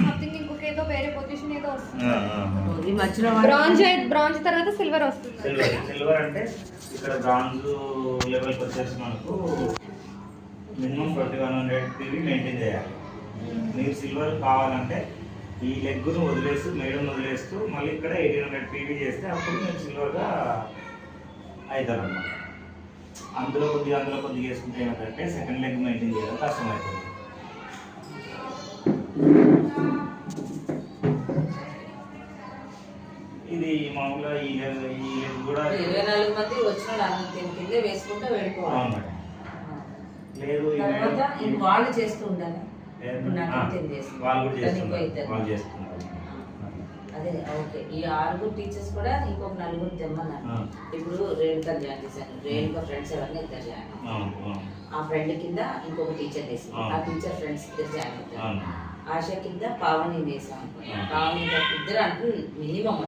Something ఇంకొక ఏదో వేరే పొజిషన్ ఏదో వస్తుంది. ఈ మధ్యలో బ్రాంజ్ తర్వాత సిల్వర్ వస్తుంది. సిల్వర్ అంటే ఇక్కడ బ్రాంజ్ లెవెల్కి వచ్చేసి మనకు మినిమం 2100 PV మెయింటైన్ చేయాలి. మీరు సిల్వర్ కావాలంటే ఈ లెగ్గును వదిలేస్తూ మేడను వదిలేస్తూ మళ్ళీ ఇక్కడ 1800 PV చేస్తే అప్పుడు మీరు సిల్వర్గా అవుతారు అన్నమాట. అందులో కొద్దిగా వేసుకుంటే ఏమంటే సెకండ్ లెగ్ మెయింటైన్ చేయడం కష్టమవుతుంది. ఇది మామూలుగా ఈ లెగ్ కూడా 24 మంది వచ్చిన కింద వేసుకుంటూ వెళ్ళిపోవాలి. లేదు వాళ్ళు చేస్తూ ఉండాలి. వాళ్ళు చేస్తున్నారు. అదే ఓకే. ఈ 6 టీచర్స్ కూడా ఇంకొక 4 తెమ్మన్నారు. ఇప్పుడు రేణుక జాయిన్ చేశాను. రేణుక ఫ్రెండ్స్ ఎవరిని ఇద్దరు జాయిన్ అవుతారు. ఆ ఫ్రెండ్ కింద ఇంకొక టీచర్ వేసాం. ఆ టీచర్ ఫ్రెండ్స్ ఇద్దరు జాయిన్ అవుతారు. ఆశ కింద పావని వేసాం. పావని ఇద్దరు అంటే మినిమం